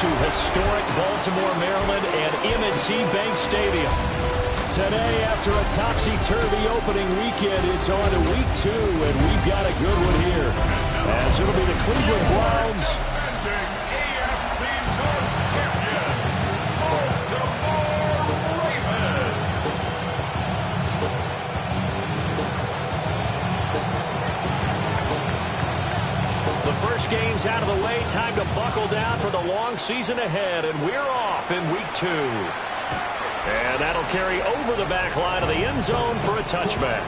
to historic Baltimore, Maryland and M&T Bank Stadium. Today, after a topsy-turvy opening weekend, it's on to week 2, and we've got a good one here. As it'll be the Cleveland Browns AFC North champion, Baltimore Ravens. The first game's out of the way. Time to buckle down for the long season ahead, and we're off in week 2. And that'll carry over the back line of the end zone for a touchback.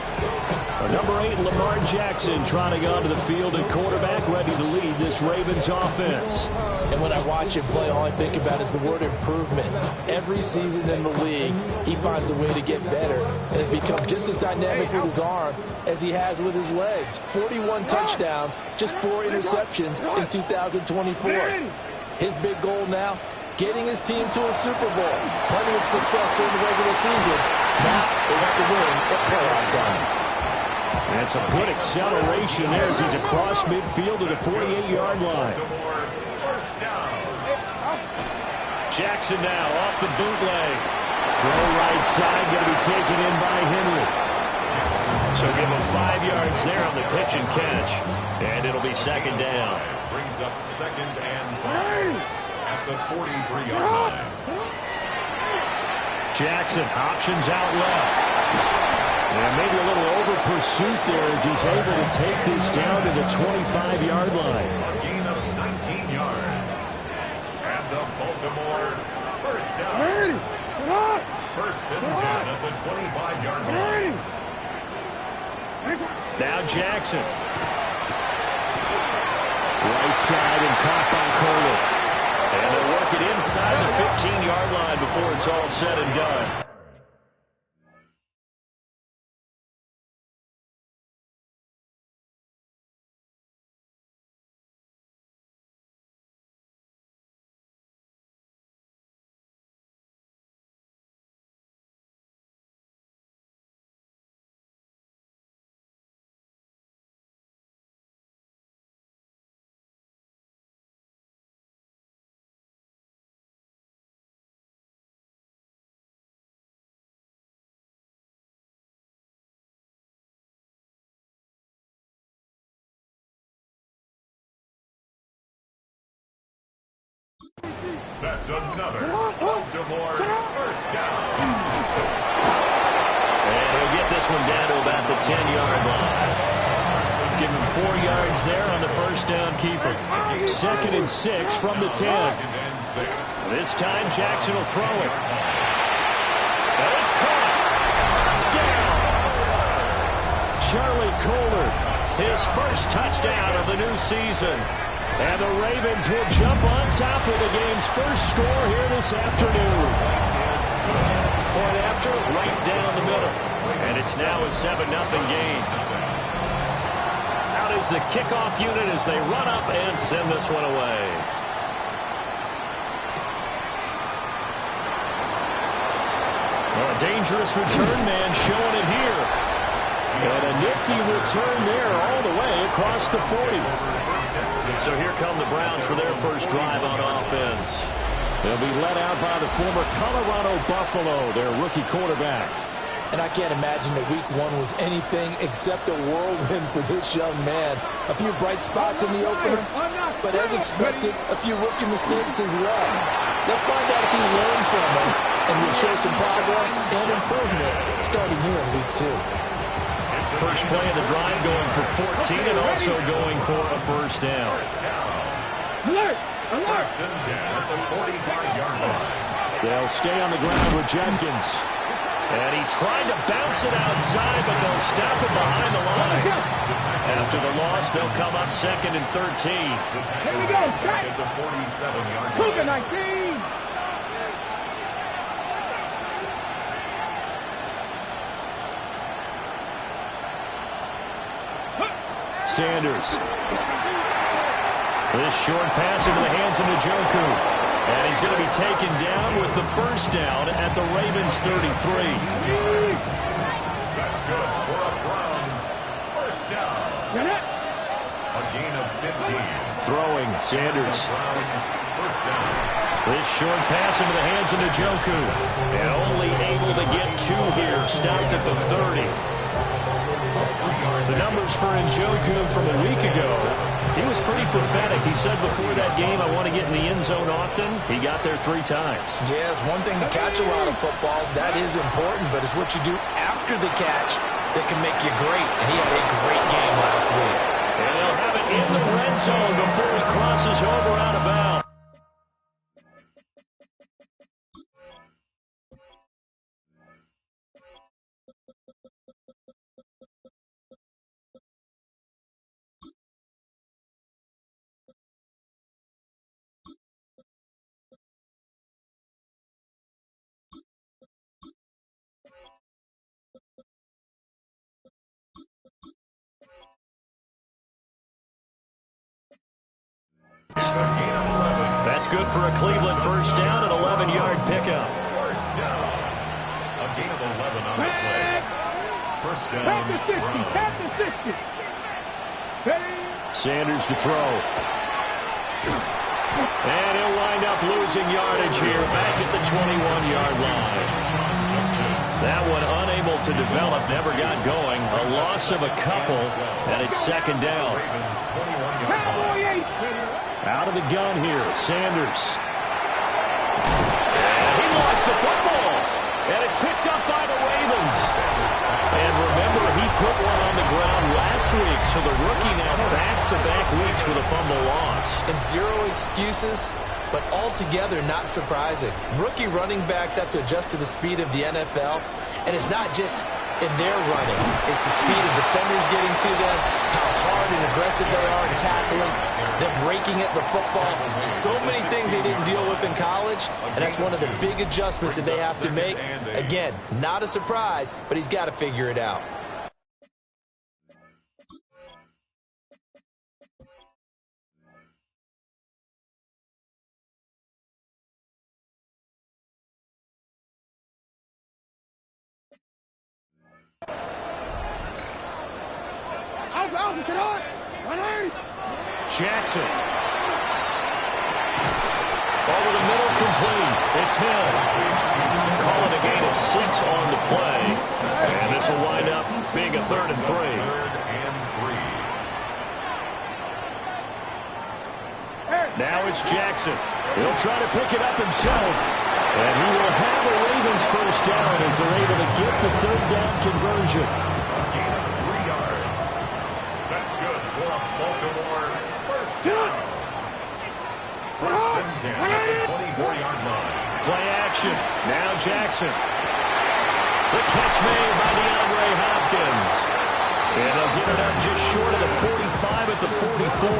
Number 8, Lamar Jackson, trotting onto the field at quarterback, ready to lead this Ravens offense. And when I watch him play, all I think about is the word improvement. Every season in the league, he finds a way to get better and has become just as dynamic with his arm as he has with his legs. 41 touchdowns, just 4 interceptions in 2024. His big goal now, getting his team to a Super Bowl. Plenty of success during the regular season. Now they want to win at playoff time. That's a good acceleration there as he's across midfield to the 48-yard line. Jackson now off the bootleg. Throw right side, going to be taken in by Henry. So give him 5 yards there on the pitch and catch. And it'll be second down. Brings up 2nd and 5 at the 43-yard line. Jackson options out left. And maybe a little over pursuit there as he's able to take this down to the 25-yard line. A gain of 19 yards. And the Baltimore first down. 1st and 10 at the 25-yard line. Now Jackson. Right side and caught by Coleman. And they'll work it inside the 15-yard line before it's all said and done. That's another Baltimore first down. And he'll get this one down to about the 10-yard line. Give him 4 yards there on the first down keeper. 2nd and 6 from the 10. This time Jackson will throw it. And it's caught. Touchdown! Charlie Kohler, his first touchdown of the new season. And the Ravens will jump on top of the game's first score here this afternoon. Point after, right down the middle. And it's now a 7-0 game. Out is the kickoff unit as they run up and send this one away. A dangerous return man showing it here. And a nifty return there all the way across the 40. So here come the Browns for their first drive on offense. They'll be led out by the former Colorado Buffalo, their rookie quarterback. And I can't imagine that week 1 was anything except a whirlwind for this young man. A few bright spots in the opener, but as expected, a few rookie mistakes as well. Let's find out if he learned from them and will show some progress and improvement starting here in week 2. First play of the drive going for 14 and also going for a first down. Alert! Alert! 1st and 10 at the 45-yard line. They'll stay on the ground with Jenkins. And he tried to bounce it outside, but they'll stop it behind the line. After the loss, they'll come up 2nd and 13. Here we go. At the 47-yard line. 19. Sanders. This short pass into the hands of Njoku. And he's going to be taken down with the first down at the Ravens 33. That's good for a Browns first down. A gain of 15. Throwing, Sanders. First down. This short pass into the hands of Njoku. And only able to get 2 here. Stopped at the 30. The numbers for Njoku from a week ago, he was pretty prophetic. He said before that game, I want to get in the end zone often. He got there 3 times. Yeah, it's one thing to catch a lot of footballs. That is important, but it's what you do after the catch that can make you great. And he had a great game last week. And they'll have it in the red zone before he crosses over out of bounds. That's good for a Cleveland first down, an 11-yard pickup. First down. A gain of 11 on the play. First down. Sanders to throw. And he'll wind up losing yardage here back at the 21-yard line. That one unable to develop, never got going. A loss of a couple, and it's second down. Out of the gun here, Sanders. And he lost the football. And it's picked up by the Ravens. And remember, he put one on the ground last week, so the rookie now back-to-back weeks with a fumble loss. And 0 excuses, but altogether not surprising. Rookie running backs have to adjust to the speed of the NFL, and it's not just in their running. It's the speed of defenders getting to them, how hard and aggressive they are in tackling, them raking at the football. So many things they didn't deal with in college, and that's one of the big adjustments that they have to make. Again, not a surprise, but he's got to figure it out. Jackson. Over the middle, complete. It's Hill. Call it a gain of 6 on the play. And this will wind up being a 3rd and 3. Now it's Jackson. He'll try to pick it up himself. And he will have a Ravens first down as they're able to get the 3rd down conversion. Gain of 3 yards. That's good for a Baltimore first down. First and 10 at the 24-yard line. Play action. Now Jackson. The catch made by DeAndre Hopkins. And they'll get it up just short of the 45 at the 44.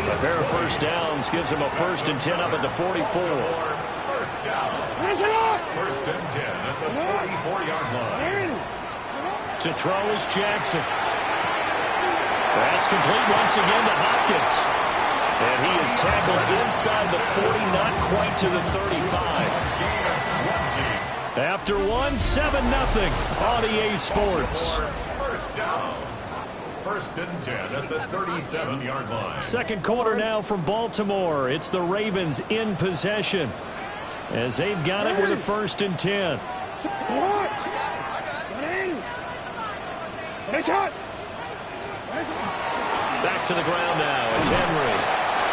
A pair of first downs gives him a 1st and 10 up at the 44. First down. First and 10 at the 44-yard line. To throw is Jackson. That's complete once again to Hopkins. And he is tackled inside the 40, not quite to the 35. After 1, 7-0 on EA Sports. First down. First and 10 at the 37-yard line. Second quarter now from Baltimore. It's the Ravens in possession as they've got it with a 1st and 10. Back to the ground now. It's Henry.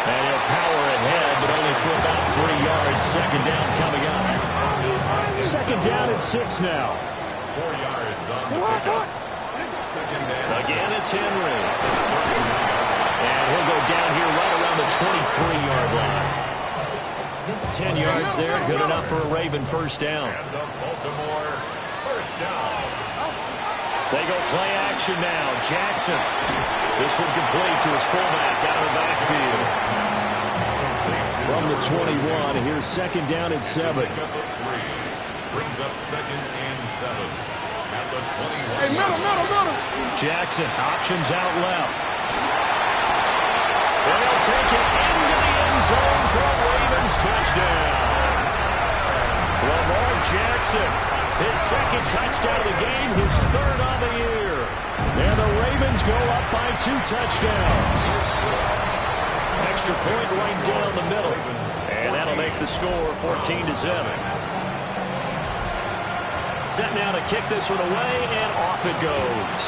And he'll power ahead, but only for about 3 yards. Second down coming up. Second down at 6 now. 4 yards on the pickup. Second down. Again, it's Henry. And he'll go down here right around the 23-yard line. 10 yards there, good enough for a Raven first down. And the Baltimore first down. They go play action now. Jackson. This one complete to his fullback out of the backfield. From the 21, here's second down at 7. Brings up 2nd and 7 at the 21. Hey, middle. Jackson, options out left. And he'll take it into the end zone for a Ravens touchdown. Lamar Jackson, his 2nd touchdown of the game, his 3rd on the year. And the Ravens go up by 2 touchdowns. Extra point right down the middle. And that'll make the score 14-7. Set now to kick this one away, and off it goes.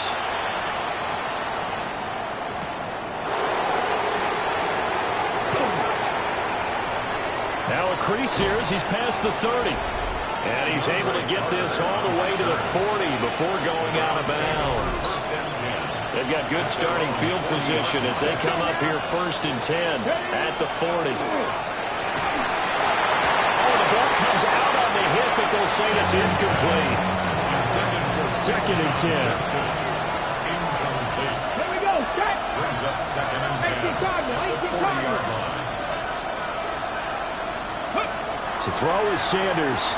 Now a crease here as he's past the 30. And he's able to get this all the way to the 40 before going out of bounds. They've got good starting field position as they come up here 1st and 10 at the 40. Oh, the ball comes out on the hit, but they'll say it's incomplete. 2nd and 10. Here we go, set. Brings up 2nd and 10 at the 40-yard line. To throw is Sanders.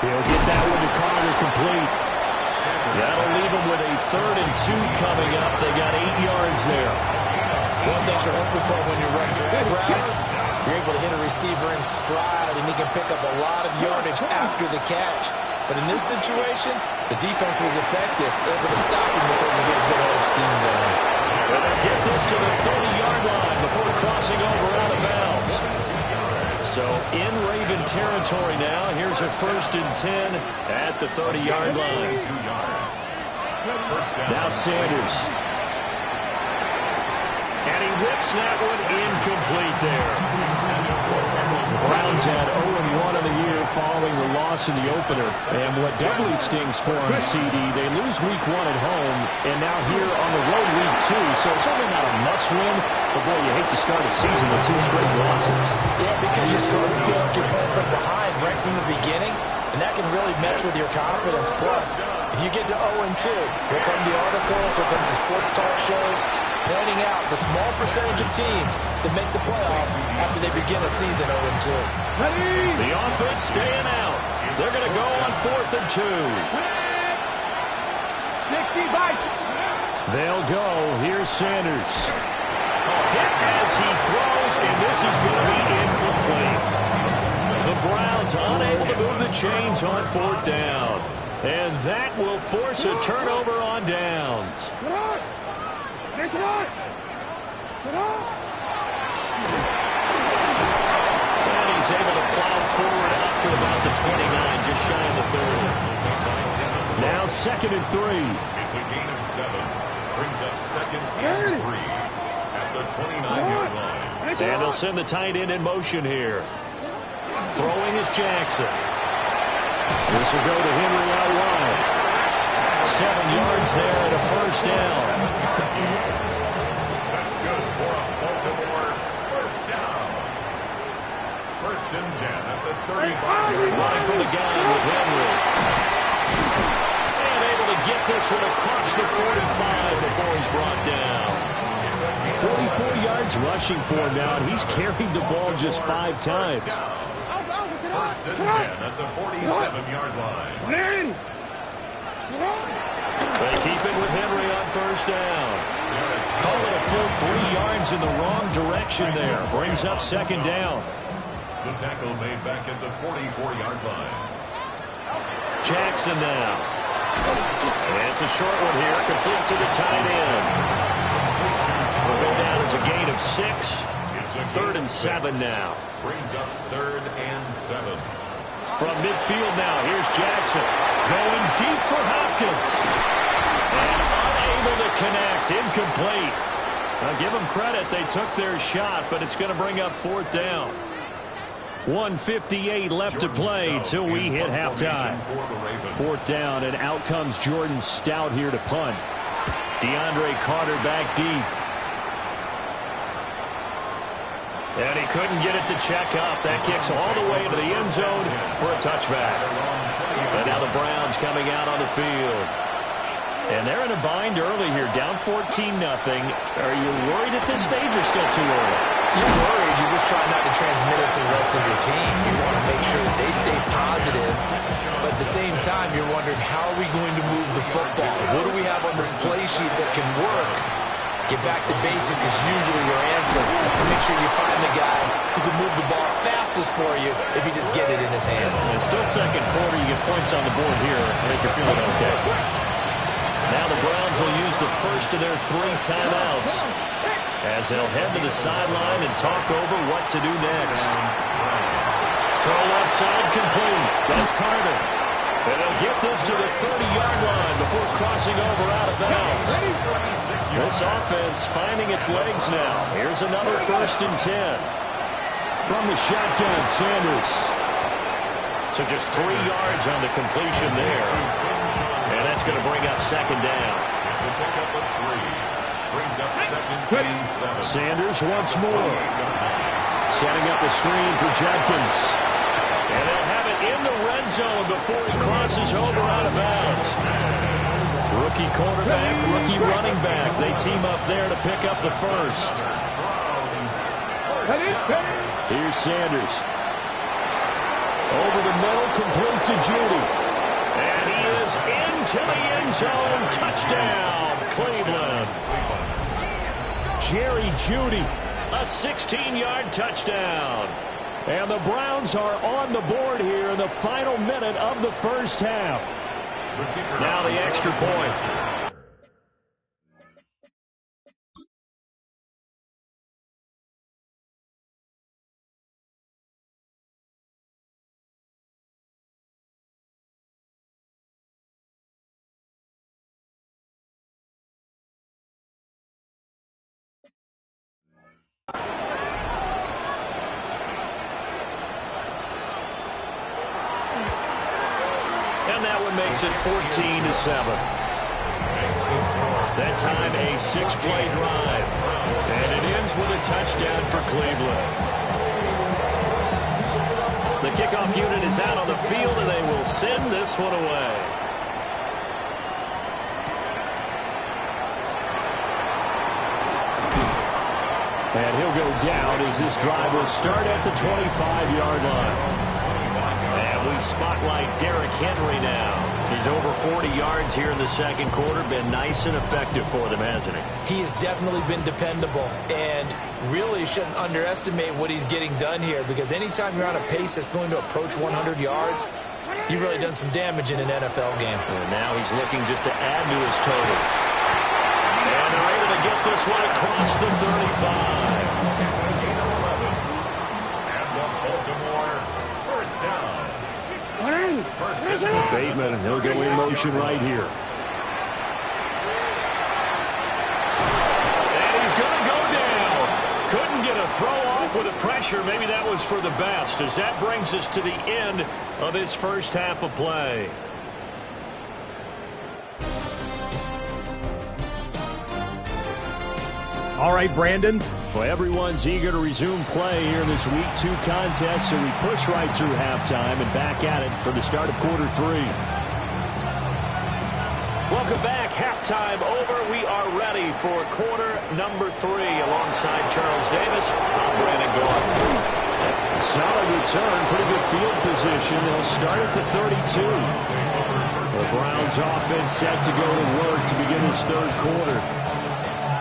He'll get that one to Carter complete. That'll leave him with a 3rd and 2 coming up. They got 8 yards there. One thing you're hoping for when you run drag routes, you're able to hit a receiver in stride, and he can pick up a lot of yardage after the catch. But in this situation, the defense was effective, able to stop him before you get a good old scheme going. And they get this to the 30-yard line before crossing over out of bounds. So in Raven territory now. Here's a 1st and 10 at the 30-yard line. Now Sanders. And he whips that one incomplete there. The Browns had 0-1 in the year following the loss in the opener. And what doubly stings for them, CD, they lose week 1 at home, and now here on the road week 2. So it's certainly not a must-win, but boy, you hate to start a season with 2 straight losses. Yeah, because you sort of feel like you're playing from behind right from the beginning, and that can really mess with your confidence. Plus, if you get to 0-2, here come the articles, here comes the sports talk shows, pointing out the small percentage of teams that make the playoffs after they begin a season 0-2. The offense staying out. They're going to go on 4th and 2. 60 bites. They'll go. Here's Sanders. Hit as he throws, and this is going to be incomplete. The Browns unable to move the chains on 4th down. And that will force a turnover on downs. Next one. And he's able to plow forward out to about the 29, just shy of the 30. Now 2nd and 3. It's a gain of 7. Brings up 2nd and 3 at the 29-yard line. And they'll send the tight end in motion here. Throwing is Jackson. This will go to Henry out wide. 7 yards there and a 1st down. That's good for a Baltimore 1st down. 1st and 10 at the 35-yard line. Line from the gun with Henry. And able to get this one across the 45 before he's brought down. 44 yards rushing for him now, and he's carried the ball just 5 times. 1st and 10 at the 47-yard line. They keep it with Henry on 1st down. Call it a full 3 yards in the wrong direction there. Brings up 2nd down. The tackle made back at the 44-yard line. Jackson now. And it's a short one here, complete to the tight end. Will go down as a gain of 6. It's a 3rd and 7 now. Brings up 3rd and 7. From midfield now, here's Jackson. Going deep for Hopkins. And unable to connect. Incomplete. Now give them credit. They took their shot, but it's going to bring up 4th down. 1:58 left to play till we hit halftime. 4th down, and out comes Jordan Stout here to punt. DeAndre Carter back deep. And he couldn't get it to check up. That kicks all the way into the end zone for a touchback. And now the Browns coming out on the field. And they're in a bind early here, down 14-0. Are you worried at this stage or still too early? You're worried. You're just trying not to transmit it to the rest of your team. You want to make sure that they stay positive. But at the same time, you're wondering, how are we going to move the football? What do we have on this play sheet that can work? Get back to basics is usually your answer. And make sure you find the guy who can move the ball fastest for you if you just get it in his hands. And still 2nd quarter, you get points on the board here. I think you're feeling okay. Now the Browns will use the first of their 3 timeouts as they'll head to the sideline and talk over what to do next. Throw left side complete. That's Carter. And they'll get this to the 30-yard line before crossing over out of bounds. This offense finding its legs now. Here's another 1st and 10. From the shotgun, Sanders. So just 3 yards on the completion there. And that's going to bring up 2nd down. It's a pickup of 3. Brings up 2nd and 7. Sanders once more. Setting up a screen for Judkins. And they'll have it in the red zone before he crosses over out of bounds. Rookie quarterback, rookie running back. They team up there to pick up the first. Here's Sanders. Over the middle, complete to Jeudy. And he is into the end zone. Touchdown, Cleveland. Jerry Jeudy, a 16-yard touchdown. And the Browns are on the board here in the final minute of the first half. Now the extra point. And that one makes it 14-7. That time a 6-play drive. And it ends with a touchdown for Cleveland. The kickoff unit is out on the field, and they will send this one away. And he'll go down as this drive will start at the 25-yard line. And we spotlight Derrick Henry now. He's over 40 yards here in the second quarter. Been nice and effective for them, hasn't he? He has definitely been dependable, and really shouldn't underestimate what he's getting done here, because anytime you're on a pace that's going to approach 100 yards, you've really done some damage in an NFL game. And now he's looking just to add to his totals. And they're able to get this one across the 35. It's a gain of 11. And the Baltimore first down. First down. Bateman, and he'll go in motion right here. And he's going to go down. Couldn't get a throw off with the pressure. Maybe that was for the best, as that brings us to the end of his first half of play. All right, Brandon. Well, everyone's eager to resume play here in this Week 2 contest, so we push right through halftime and back at it for the start of quarter 3. Welcome back. Halftime over. We are ready for quarter number 3. Alongside Charles Davis, I'm Brandon Gaudin. Solid return, pretty good field position. They'll start at the 32. The Browns offense set to go to work to begin this third quarter.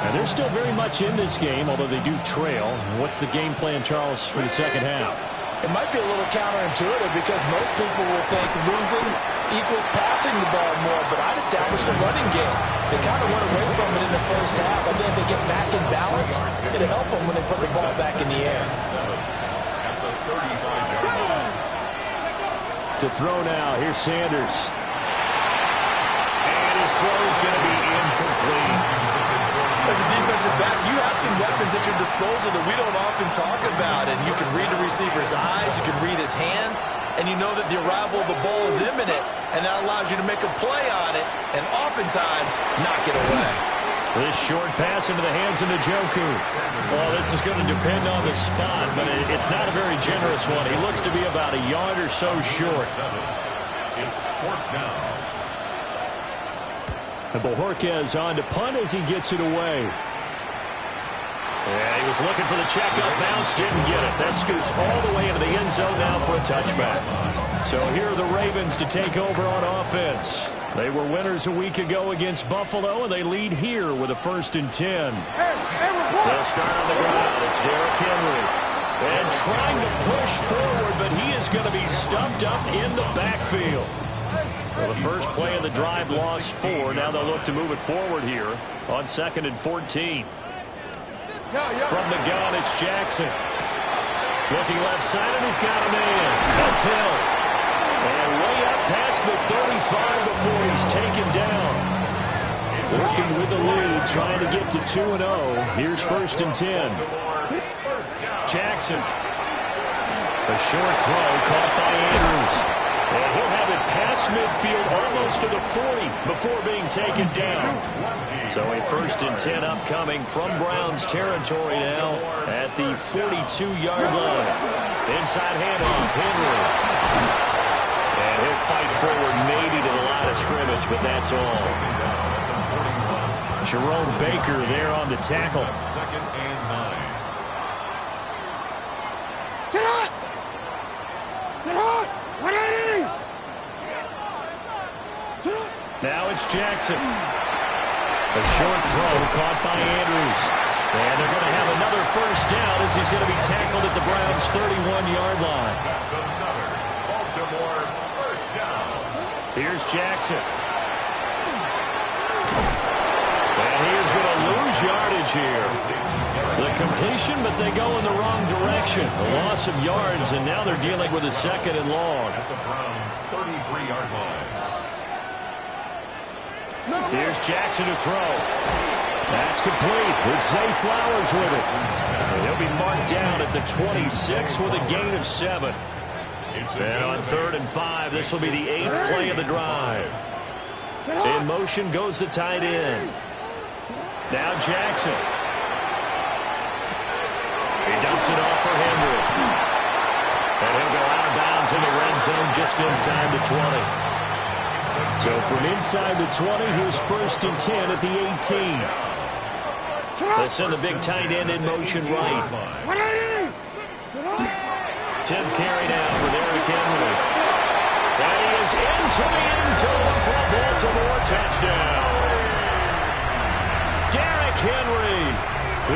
And they're still very much in this game, although they do trail. What's the game plan, Charles, for the second half? It might be a little counterintuitive, because most people will think losing equals passing the ball more, but I'd establish the running game. They kind of went away from it in the first half. I think if they get back in balance, it'll help them when they put the ball back in the air. To throw now, here's Sanders. And his throw is going to be incomplete. As a defensive back, you have some weapons at your disposal that we don't often talk about, and you can read the receiver's eyes, you can read his hands, and you know that the arrival of the ball is imminent, and that allows you to make a play on it and oftentimes knock it away. This short pass into the hands of Njoku. Well, this is going to depend on the spot, but it's not a very generous one. He looks to be about a yard or so short. It's 4th down. And Bojorquez on to punt as he gets it away. And he was looking for the checkup bounce, didn't get it. That scoots all the way into the end zone now for a touchback. So here are the Ravens to take over on offense. They were winners a week ago against Buffalo, and they lead here with a 1st and 10. They'll start on the ground. It's Derrick Henry. And trying to push forward, but he is going to be stuffed up in the backfield. Well, the first play of the drive lost 4. Now they'll look to move it forward here on 2nd and 14. From the gun, it's Jackson. Looking left side, and he's got a man. That's Hill. And way up past the 35 before he's taken down. Working with the lead, trying to get to 2-0. Here's 1st and 10. Jackson. A short throw caught by Andrews. And he'll have it past midfield almost to the 40 before being taken down. So a 1st and 10 upcoming from Browns territory now at the 42-yard line. Inside handoff, Henry. And he'll fight forward maybe to the line of scrimmage, but that's all. Jerome Baker there on the tackle. 2nd and 9. Sit hot! Sit hot! 180! Sit hot! Now it's Jackson. A short throw caught by Andrews. And they're going to have another 1st down as he's going to be tackled at the Browns' 31-yard line. That's another Baltimore 1st down. Here's Jackson. And he is going to lose yardage here. The completion, but they go in the wrong direction. The loss of yards, and now they're dealing with a 2nd and long. At the Browns' 33-yard line. Here's Jackson to throw. That's complete. It's Zay Flowers with it. And he'll be marked down at the 26 with a gain of 7. And on 3rd and 5, this will be the 8th play of the drive. In motion goes the tight end. Now Jackson. He dumps it off for Henry. And he'll go out of bounds in the red zone just inside the 20. So from inside the 20, here's 1st and 10 at the 18. They send the big tight end in motion right. 10th carry now for Derrick Henry. And he is into the end zone for a Baltimore touchdown. Derrick Henry,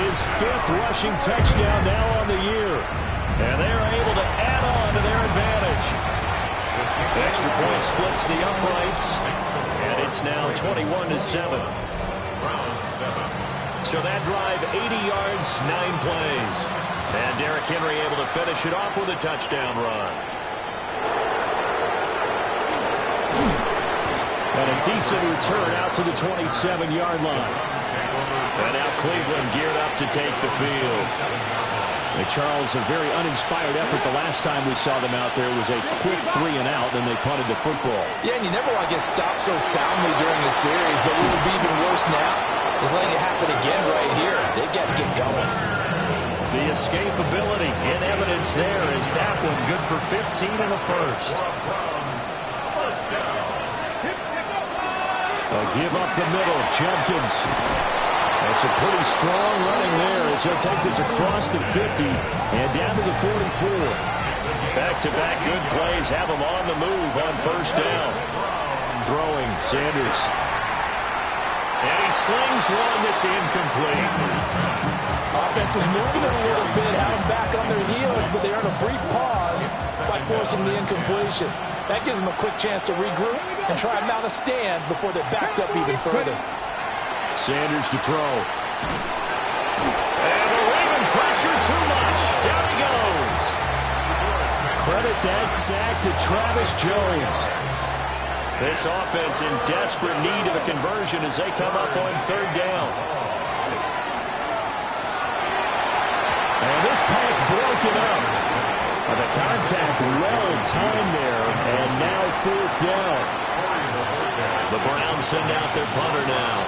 his 5th rushing touchdown now on the year. And they're able to add on to their advantage. Extra point splits the uprights, and it's now 21-7. So that drive, 80 yards, 9 plays. And Derrick Henry able to finish it off with a touchdown run. And a decent return out to the 27-yard line. And now Cleveland geared up to take the field. Charles, a very uninspired effort the last time we saw them out there was a quick 3-and-out, and they punted the football. Yeah, and you never want to get stopped so soundly during the series, but what would be even worse now is letting it happen again right here. They've got to get going. The escapability in evidence there is that one good for 15 and a 1st. A give up the middle, Judkins. That's a pretty strong running there as he'll take this across the 50 and down to the 44. Back-to-back good plays have him on the move on 1st down. Throwing, Sanders. And he slings one that's incomplete. Offense was moving it a little bit, had them back on their heels, but they earned a brief pause by forcing the incompletion. That gives them a quick chance to regroup and try and mount a stand before they're backed up even further. Sanders to throw. And the Raven pressure too much. Down he goes. Credit that sack to Travis Jones. This offense in desperate need of a conversion as they come up on 3rd down. And this pass broken up. The contact well timed there, and now 4th down. The Browns send out their punter now,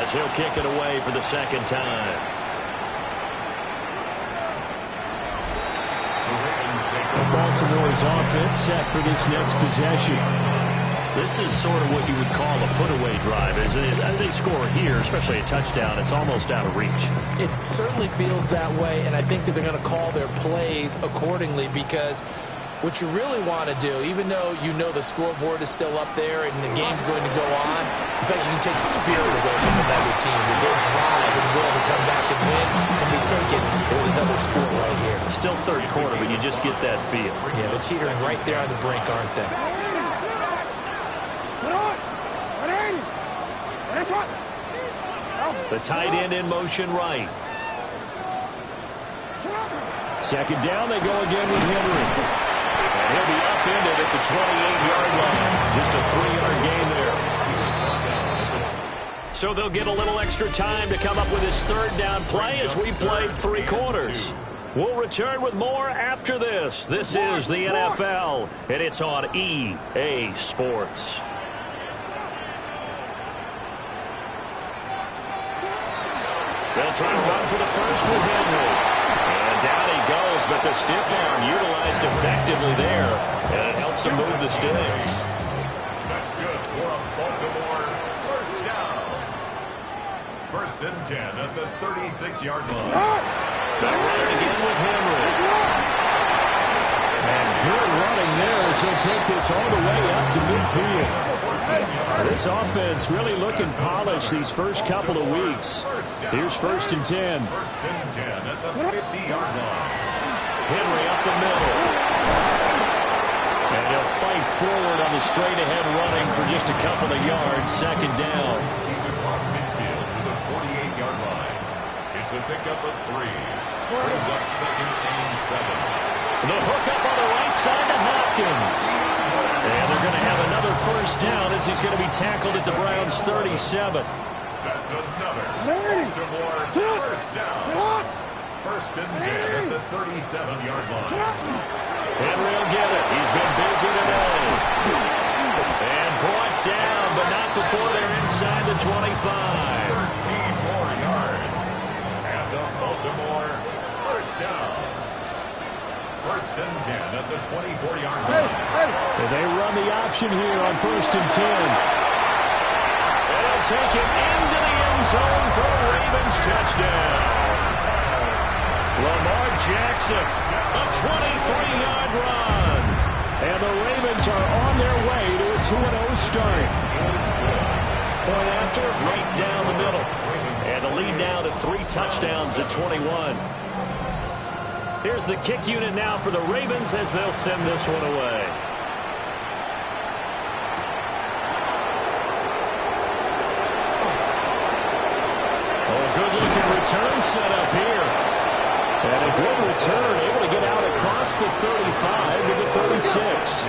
as he'll kick it away for the 2nd time. Baltimore's offense set for this next possession. This is sort of what you would call a put-away drive, isn't it? They score here, especially a touchdown. It's almost out of reach. It certainly feels that way, and I think that they're going to call their plays accordingly because what you really want to do, even though you know the scoreboard is still up there and the game's going to go on, in fact, you can take the spirit away from another team. That their drive and will to come back and win can be taken with another score right here. Still 3rd quarter, but you just get that feel. Yeah, they're teetering right there on the brink, aren't they? The tight end in motion right. Second down, they go again with Henry. And he'll be upended at the 28-yard line. Just a 3-yard gain there. So they'll get a little extra time to come up with his third down play as we played 3 quarters. We'll return with more after this. This is the NFL, and it's on EA Sports. They'll try to run for the first with Henry. And down he goes, but the stiff arm utilized effectively there. And it helps him move the sticks. That's good for a Baltimore first down. First and 10 at the 36-yard line. They'll run it again with Henry. And good running there as he'll take this all the way up to midfield. This offense really looking polished these first couple of weeks. Here's first and 10. First and 10 at the 50-yard line. Henry up the middle. And he'll fight forward on the straight-ahead running for just a couple of yards. Second down. He's across midfield to the 48-yard line. It's a pickup of 3. Brings up second and 7. The hook up on the right side to Hopkins. And they're going to have another first down as he's going to be tackled at the Browns' 37. That's another Baltimore first down. First and 10 at the 37-yard line. Henry will get it. He's been busy today. And brought down, but not before they're inside the 25. 13 more yards. And the Baltimore first down. First and 10 at the 24-yard line. They run the option here on first and 10. And they'll take it into the end zone for a Ravens touchdown. Lamar Jackson, a 23-yard run. And the Ravens are on their way to a 2-0 start. Point after, right down the middle. And the lead now to 3 touchdowns at 21. Here's the kick unit now for the Ravens as they'll send this one away. Oh, good-looking return set up here. And a good return, able to get out across the 35 to the 36.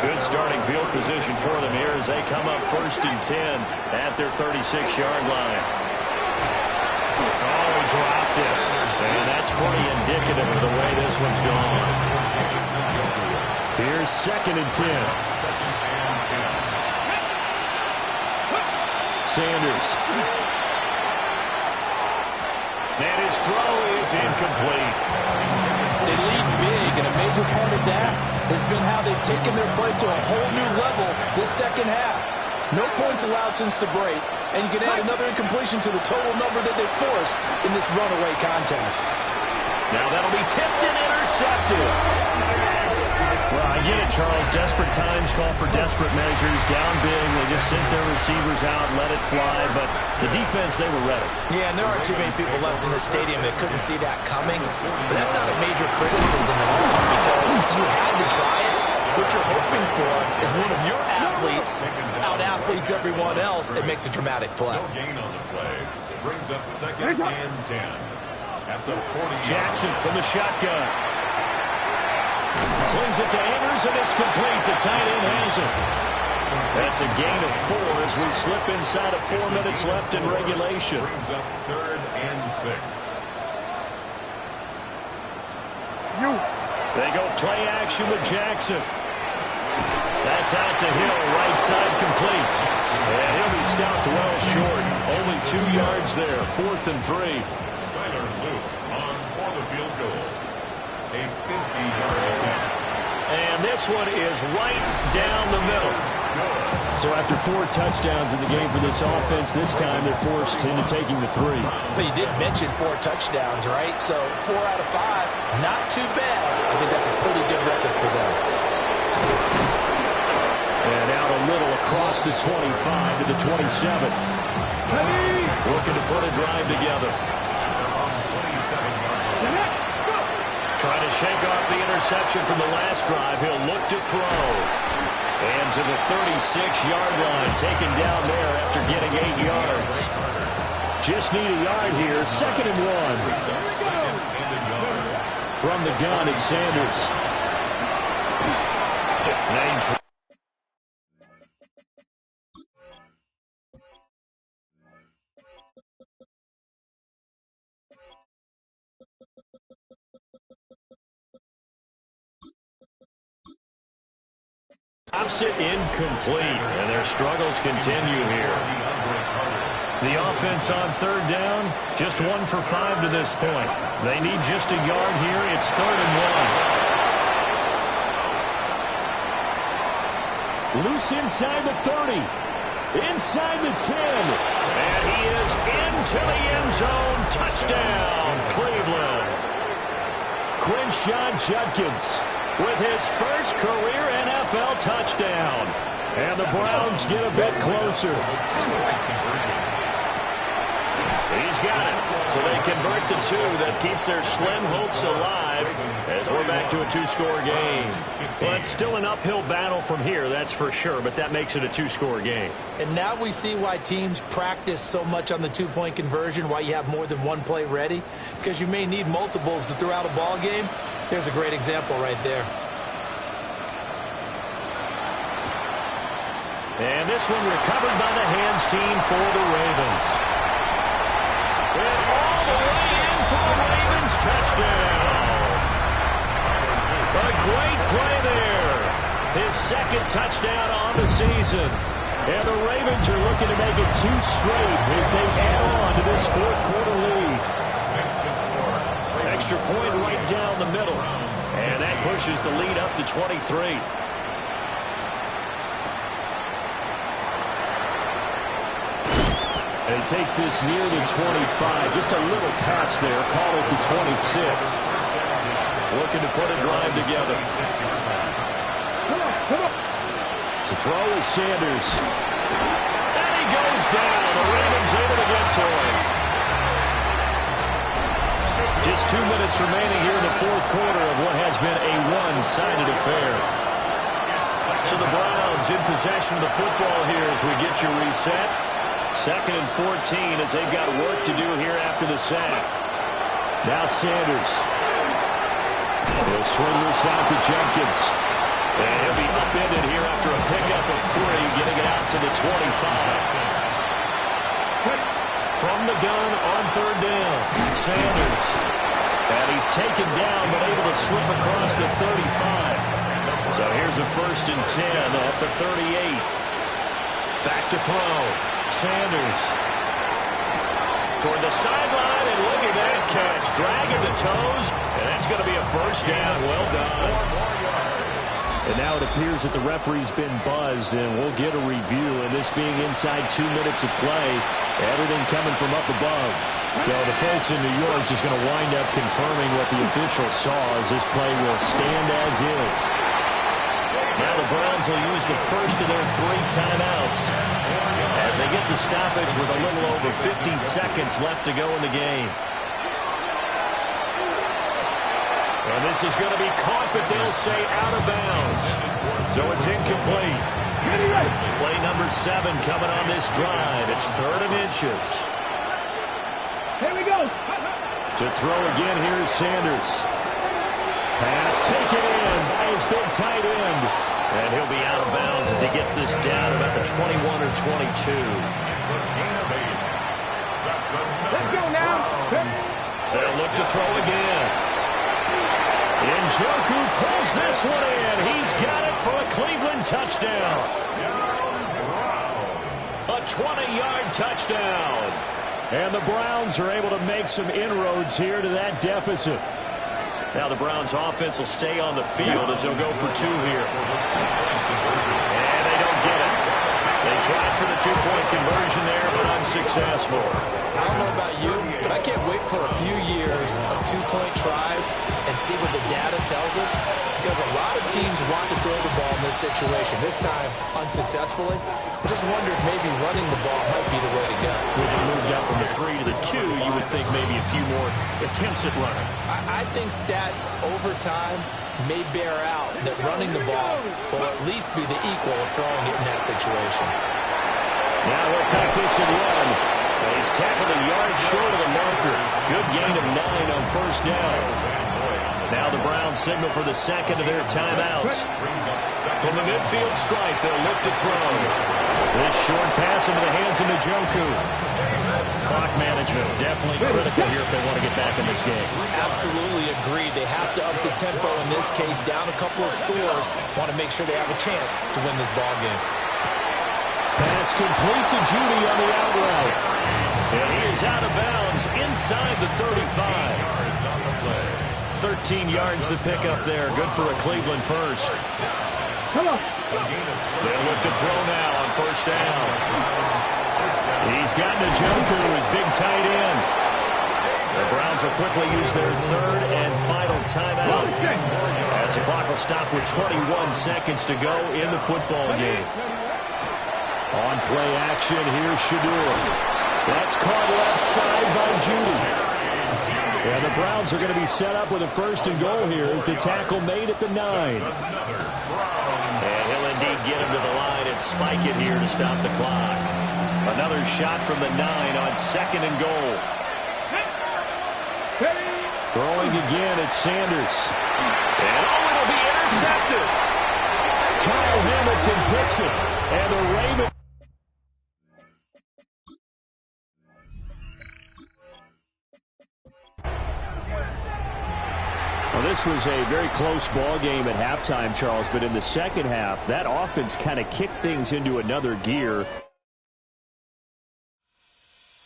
Good starting field position for them here as they come up first and 10 at their 36-yard line. Oh, he dropped it. And that's pretty indicative of the way this one's gone. Here's second and 10. Sanders. And his throw is incomplete. They lead big, and a major part of that has been how they've taken their play to a whole new level this second half. No points allowed since the break, and you can add another incompletion to the total number that they've forced in this runaway contest. Now that'll be tipped and intercepted. Well, I get it, Charles. Desperate times call for desperate measures. Down big, they just sent their receivers out, let it fly. But the defense, they were ready. Yeah, and there aren't too many people left in the stadium that couldn't see that coming. But that's not a major criticism at all because you had to try it. What you're hoping for is one of your athletes out-athletes everyone else. It makes a dramatic play. No gain on the play. Brings up second and 10 at the 40. Jackson from the shotgun. Slings it to Andrews, and it's complete. The tight end has it. That's a gain of 4 as we slip inside of 4 minutes left in regulation. Brings up third and 6. They go play action with Jackson. That's out to Hill, right side complete. And he'll be stopped well short. Only 2 yards there, 4th and 3. Tyler Luke on for the field goal. A 50-yard attempt. And this one is right down the middle. So after 4 touchdowns in the game for this offense, this time they're forced into taking the 3. But you did mention 4 touchdowns, right? So 4 out of 5, not too bad. I think that's a pretty good record for them. And out a little across the 25 to the 27. Looking to put a drive together. Trying to shake off the interception from the last drive. He'll look to throw. And to the 36-yard line, taken down there after getting 8 yards. Just need a yard here, 2nd and 1. From the gun, it's Sanders. Opposite incomplete, and their struggles continue here. The offense on 3rd down, just 1 for 5 to this point. They need just a yard here. It's 3rd and 1. Loose inside the 30, inside the 10, and he is into the end zone. Touchdown, Cleveland. Quinshon Judkins with his first career NFL touchdown. And the Browns get a bit closer. He's got it. So they convert the 2. That keeps their slim hopes alive as we're back to a 2-score game. Well, it's still an uphill battle from here, that's for sure, but that makes it a 2-score game. And now we see why teams practice so much on the 2-point conversion, why you have more than one play ready, because you may need multiples to throw out a ball game. There's a great example right there. And this one recovered by the hands team for the Ravens. And all the way in for the Ravens touchdown. A great play there. His 2nd touchdown on the season. And the Ravens are looking to make it 2 straight as they add on to this 4th quarter lead. Extra point right down the middle. And that pushes the lead up to 23. And he takes this near the 25. Just a little pass there. Call it the 26. Looking to put a drive together. To throw is Sanders. And he goes down. The Ravens able to get to him. Just 2 minutes remaining here in the 4th quarter of what has been a one-sided affair. So the Browns in possession of the football here as we get your reset. 2nd and 14 as they've got work to do here after the sack. Now Sanders. He'll swing this out to Jenkins. And he'll be upended here after a pickup of 3, getting it out to the 25. From the gun on 3rd down, Sanders. And he's taken down but able to slip across the 35. So here's a 1st and 10 at the 38. Back to throw. Sanders. Toward the sideline, and look at that catch. Dragging the toes, and that's going to be a 1st down. Well done. And now it appears that the referee's been buzzed, and we'll get a review. And this being inside 2 minutes of play, everything coming from up above. So the folks in New York just going to wind up confirming what the official saw as this play will stand as is. Now the Browns will use the first of their 3 timeouts as they get the stoppage with a little over 50 seconds left to go in the game. And this is going to be caught, but they'll say out of bounds. So it's incomplete. Play number 7 coming on this drive. It's 3rd and inches. Here we go. To throw again, here's Sanders. Pass taken in by his big tight end. And he'll be out of bounds as he gets this down about the 21 or 22. It's a gain of 8. That's Let's go now. They'll look to throw again. Njoku pulls this one in. He's got it for a Cleveland touchdown. A 20-yard touchdown. And the Browns are able to make some inroads here to that deficit. Now the Browns offense will stay on the field as they'll go for 2 here. And they don't get it. They tried for the 2-point conversion there, but unsuccessful. I don't know about you, but I can't wait for a few years of 2-point tries and see what the data tells us, because a lot of teams want to throw the ball in this situation. This time, unsuccessfully. I just wonder if maybe running the ball might be the way to go. When they moved up from the 3 to the 2, you would think maybe a few more attempts at running. I think stats over time may bear out that running the ball will at least be the equal of throwing it in that situation. Now he'll take this and run. He's tackled a yard short of the marker. Good gain of 9 on first down. Now the Browns signal for the second of their timeouts. From the midfield stripe, they'll look to throw. This short pass into the hands of Njoku. Clock management definitely critical here if they want to get back in this game. Absolutely agreed. They have to up the tempo in this case, down a couple of scores. Want to make sure they have a chance to win this ball game. Pass complete to Judy on the out route. And he is out of bounds inside the 35. 13 yards to pick up there. Good for a Cleveland first. Come on. They'll look to throw now on first down. He's got Njoku, his big tight end. The Browns will quickly use their third and final timeout as the clock will stop with 21 seconds to go in the football game. On play action, here's Shedeur. That's caught left side by Judy. And the Browns are going to be set up with a first and goal here as the tackle made at the 9. And he'll indeed get him to the line and spike it here to stop the clock. Another shot from the 9 on second and goal. Throwing again at Sanders. And it'll be intercepted. Kyle Hamilton picks it. And the Ravens. Well, this was a very close ball game at halftime, Charles, but in the second half, that offense kind of kicked things into another gear.